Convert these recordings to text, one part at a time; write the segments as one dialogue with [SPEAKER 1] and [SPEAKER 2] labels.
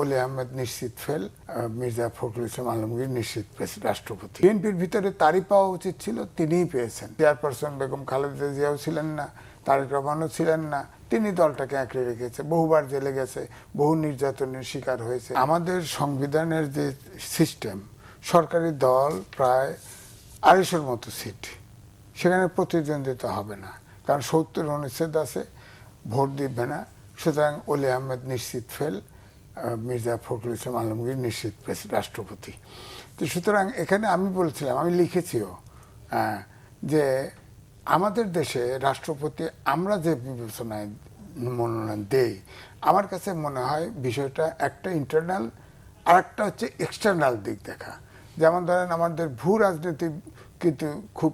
[SPEAKER 1] ওলি আহমেদ নিশ্চিত ফেল, মির্জা ফখরুল ইসলাম আলমগীর নিশ্চিত রাষ্ট্রপতি। বিএনপির ভিতরে তারই পাওয়া উচিত ছিল, তিনিই পেয়েছেন। চেয়ারপারসন বেগম খালেদা জিয়াও ছিলেন না, তারেক রহমানও ছিলেন না, তিনি দলটাকে আঁকড়ে রেখেছে, বহুবার জেলে গেছে, বহু নির্যাতনের শিকার হয়েছে। আমাদের সংবিধানের যে সিস্টেম, সরকারি দল প্রায় 250-র মতো সিট, সেখানে প্রতিদ্বন্দ্বিতা হবে না, কারণ 70 অনুচ্ছেদ আছে, ভোট দিবে না। সুতরাং ওলি আহমেদ নিশ্চিত ফেল, মির্জা ফখরুল ইসলাম আলমগীর নিশ্চিত রাষ্ট্রপতি। তো সুতরাং এখানে আমি বলছিলাম, আমি লিখেছিও যে আমাদের দেশে রাষ্ট্রপতি আমরা যে বিবেচনায় মনোনয়ন দেই, আমার কাছে মনে হয় বিষয়টা একটা ইন্টারনাল আর একটা হচ্ছে এক্সটার্নাল দিক দেখা। যেমন ধরেন আমাদের ভূ রাজনীতি কিন্তু খুব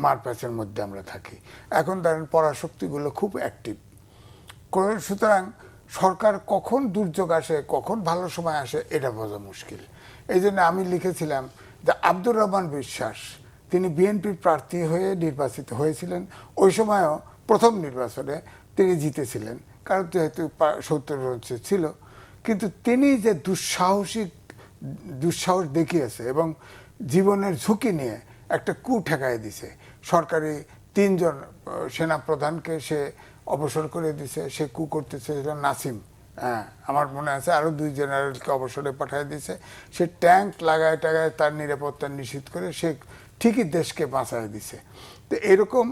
[SPEAKER 1] মারপ্যাচের মধ্যে আমরা থাকি। এখন ধরেন পরাশক্তিগুলো খুব অ্যাক্টিভ, সুতরাং সরকার কখন দুর্যোগ আসে, কখন ভালো সময় আসে, এটা বোঝা মুশকিল। এই জন্য আমি লিখেছিলাম যে আব্দুর রহমান বিশ্বাস, তিনি বিএনপির প্রার্থী হয়ে নির্বাচিত হয়েছিলেন, ওই সময়ও প্রথম নির্বাচনে তিনি জিতেছিলেন, কারণ যেহেতু 70 ছিল। কিন্তু তিনি যে দুঃসাহস দেখিয়েছে এবং জীবনের ঝুঁকি নিয়ে একটা কূ ঠেকায় দিছে। সরকারি 3 জন সেনাপ্রধানকে সে অবসর করে দিছে, সে কূ করতেছে নাসিম, আমার মনে আছে, আরও 2 জেনারেলকে অবসরে পাঠিয়ে দিছে। সে ট্যাঙ্ক লাগায় টাগায় তার নিরাপত্তা নিশ্চিত করে সে ঠিকই দেশকে বাঁচায় দিছে। তো এরকম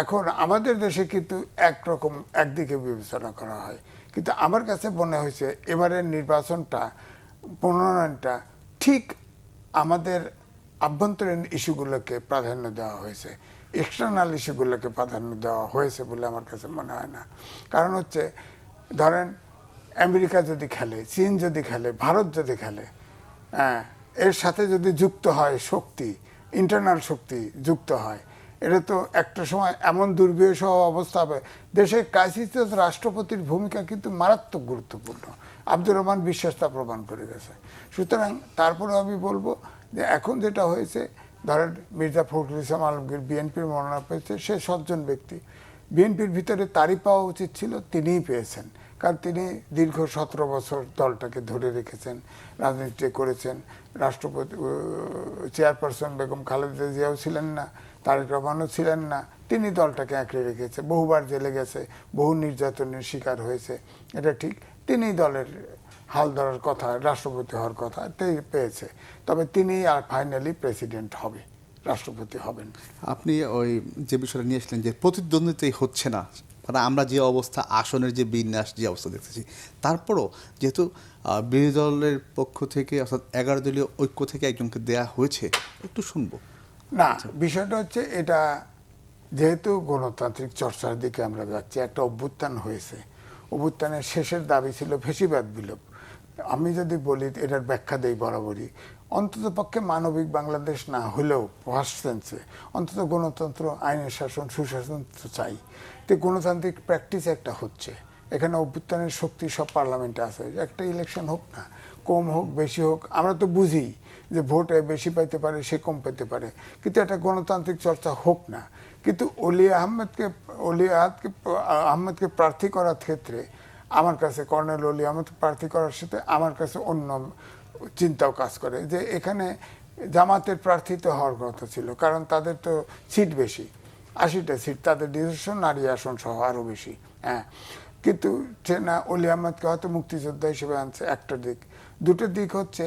[SPEAKER 1] এখন আমাদের দেশে কিন্তু একরকম একদিকে বিবেচনা করা হয়, কিন্তু আমার কাছে মনে হয়েছে এবারের নির্বাচনটা, মনোনয়নটা ঠিক আমাদের আভ্যন্তরীণ ইস্যুগুলোকে প্রাধান্য দেওয়া হয়েছে, এক্সটার্নাল ইস্যুগুলোকে প্রাধান্য দেওয়া হয়েছে বলে আমার কাছে মনে হয় না। কারণ হচ্ছে ধরেন আমেরিকা যদি খেলে, চীন যদি খেলে, ভারত যদি খেলে, এর সাথে যদি যুক্ত হয় শক্তি, ইন্টারনাল শক্তি যুক্ত হয়, এটা তো একটা সময় এমন দুর্বিষহ অবস্থা হবে। দেশের ক্রাইসিসে রাষ্ট্রপতির ভূমিকা কিন্তু মারাত্মক গুরুত্বপূর্ণ। আব্দুর রহমান বিশ্বাস তা প্রমাণ করে গেছে। সুতরাং তারপরে আমি বলবো যে এখন যেটা হয়েছে, ধরেন মির্জা ফখরুল ইসলাম আলমগীর বিএনপির মনোনয়ন পেয়েছে, সে সজ্জন ব্যক্তি, বিএনপির ভিতরে তারই পাওয়া উচিত ছিল, তিনিই পেয়েছেন। কারণ তিনি দীর্ঘ 17 বছর দলটাকে ধরে রেখেছেন, রাজনীতি করেছেন। রাষ্ট্রপতি চেয়ারপারসন বেগম খালেদা জিয়াও ছিলেন না, তারেক রহমানও ছিলেন না, তিনি দলটাকে আঁকড়ে রেখেছে, বহুবার জেলে গেছে, বহু নির্যাতনের শিকার হয়েছে, এটা ঠিক। তিনি দলের হাল ধরার কথা, রাষ্ট্রপতি হওয়ার কথা পেয়েছে, তবে তিনি আর ফাইনালি প্রেসিডেন্ট হবে, রাষ্ট্রপতি হবেন।
[SPEAKER 2] আপনি ওই যে বিষয়টা নিয়ে আসলেন যে প্রতিদ্বন্দ্বিতাই হচ্ছে না, মানে আমরা যে অবস্থা, আসনের যে বিন্যাস, যে অবস্থা দেখতেছি, তারপরও যেহেতু বিরোধী দলের পক্ষ থেকে অর্থাৎ 11 দলীয় ঐক্য থেকে একজনকে দেয়া হয়েছে, একটু শুনবো।
[SPEAKER 1] না, বিষয়টা হচ্ছে এটা, যেহেতু গণতান্ত্রিক চর্চার দিকে আমরা যাচ্ছি, একটা অভ্যুত্থান হয়েছে, অভ্যুত্থানের শেষের দাবি ছিল ফ্যাসিবাদ বিলোপ। আমি যদি বলি এটার ব্যাখ্যা দেই বরাবরই, অন্তত পক্ষে মানবিক বাংলাদেশ না হলেও ফার্স্ট সেন্সে অন্তত গণতন্ত্র, আইনের শাসন, সুশাসন তো চাই। তো গণতান্ত্রিক প্র্যাকটিস একটা হচ্ছে, এখানে অভ্যুত্থানের শক্তি সব পার্লামেন্টে আছে। একটা ইলেকশন হোক না, কম হোক বেশি হোক, আমরা তো বুঝি যে ভোটে বেশি পাইতে পারে, সে কম পেতে পারে, কিন্তু একটা গণতান্ত্রিক চর্চা হোক না। কিন্তু ওলি আহমেদকে প্রার্থী করার ক্ষেত্রে আমার কাছে, কর্নেল ওলি আহমেদকে প্রার্থী করার সাথে আমার কাছে অন্য চিন্তাও কাজ করে, যে এখানে জামাতের প্রার্থিত হওয়ার কথা ছিল, কারণ তাদের তো সিট বেশি, 80টা সিট, তাদের নিজস্ব নারী আসন সহ আরও বেশি। কিন্তু সে না, ওলি আহমেদকে হয়তো মুক্তিযোদ্ধা হিসেবে আনছে, একটা দিক। দুটো দিক হচ্ছে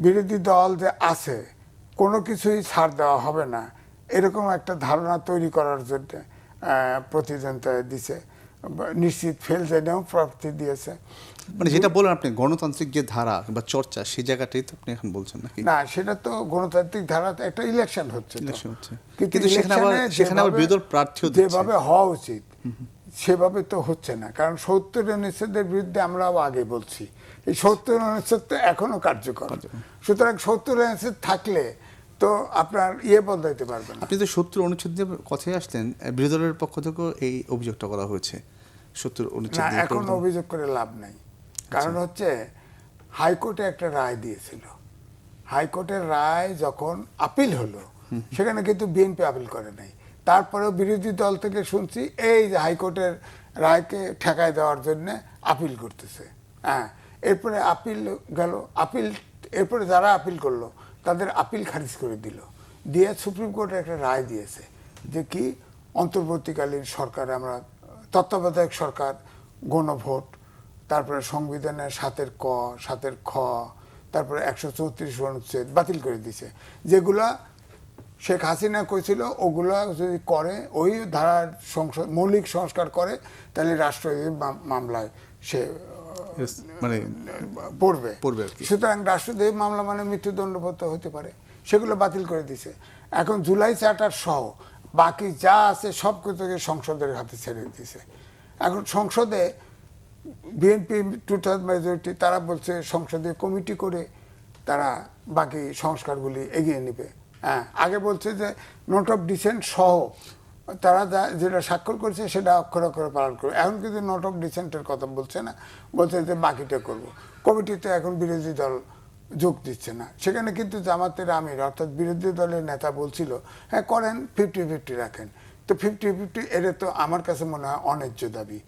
[SPEAKER 1] বিরোধী দল যে আছে, কোনো কিছুই ছাড় দেওয়া হবে না, এরকম একটা ধারণা তৈরি করার জন্য প্রতিদ্বন্দ্বিতা দিছে। নিশ্চিত ফেল জেনেও প্রার্থী দিয়েছে।
[SPEAKER 2] মানে যেটা বলেন আপনি, গণতান্ত্রিক যে ধারা বা চর্চা, সেই জায়গাটাই তো আপনি এখন বলছেন নাকি?
[SPEAKER 1] না, সেটা তো গণতান্ত্রিক ধারা, একটা ইলেকশন হচ্ছে,
[SPEAKER 2] কিন্তু সেখানে আবার বিরোধী দল প্রার্থীও
[SPEAKER 1] যেভাবে হওয়া উচিত সেভাবে তো হচ্ছে না। কারণ 70 অনুচ্ছেদের বিরুদ্ধে আমরাও আগে বলছি, এই 70 অনুচ্ছেদ তো এখনো কার্যকর। সুতরাং 70 অনুচ্ছেদ থাকলে তো আপনার বদলাইতে পারবেন।
[SPEAKER 2] আপনি তো 70 অনুচ্ছেদের কথাই আসলেন, বিরোধী দলের পক্ষ থেকেও এই অভিযোগটা করা হয়েছে 70 অনুচ্ছেদ।
[SPEAKER 1] না, এখন অভিযোগ করে লাভ নাই, কারণ হচ্ছে হাইকোর্টে একটা রায় দিয়েছিল, হাইকোর্টের রায় যখন আপিল হলো, সেখানে কিন্তু বিএনপি আপিল করে নাই। তারপরেও বিরোধী দল থেকে শুনছি এই যে হাইকোর্টের রায়কে ঠেকায় দেওয়ার জন্য আপিল করতেছে। এরপরে আপিল গেল, আপিল এরপরে যারা আপিল করলো তাদের আপিল খারিজ করে দিল, দিয়ে সুপ্রিম কোর্টে একটা রায় দিয়েছে যে কি অন্তর্বর্তীকালীন সরকার, আমরা তত্ত্বাবধায়ক সরকার, গণভোট, তারপরে সংবিধানের 7-এর ক 7-এর খ, তারপরে 134 অনুচ্ছেদ বাতিল করে দিছে, যেগুলা শেখ হাসিনা কইছিল ওগুলা যদি করে, ওই ধারার মৌলিক সংস্কার করে, তাহলে রাষ্ট্রদ্রোহী মামলায় সে
[SPEAKER 2] মানে
[SPEAKER 1] পড়বে।
[SPEAKER 2] আর কি।
[SPEAKER 1] সুতরাং রাষ্ট্রদ্রোহী মামলা মানে মৃত্যুদণ্ডপ্রাপ্ত হতে পারে, সেগুলো বাতিল করে দিছে। এখন জুলাই চার্টার সহ বাকি যা আছে সব কিছুকে সংসদের হাতে ছেড়ে দিছে। এখন সংসদে বিএনপি 2/3 মেজরিটি, তারা বলছে সংসদীয় কমিটি করে তারা বাকি সংস্কারগুলি এগিয়ে নেবে। হ্যাঁ, আগে বলছে যে নোট অফ ডিসেন্ট সহ তারা যেটা স্বাক্ষর করছে সেটা অক্ষরে অক্ষরে পালন করবে। এখন কিন্তু নোট অফ ডিসেন্টের কথা বলছে না, বলছে যে বাকিটা করব। কমিটিতে এখন বিরোধী দল যোগ দিচ্ছে না, সেখানে কিন্তু জামাতের আমির অর্থাৎ বিরোধী দলের নেতা বলছিল হ্যাঁ করেন, 50-50 রাখেন। তো 50-50 এটা তো আমার কাছে মনে হয় অন্যায্য দাবি।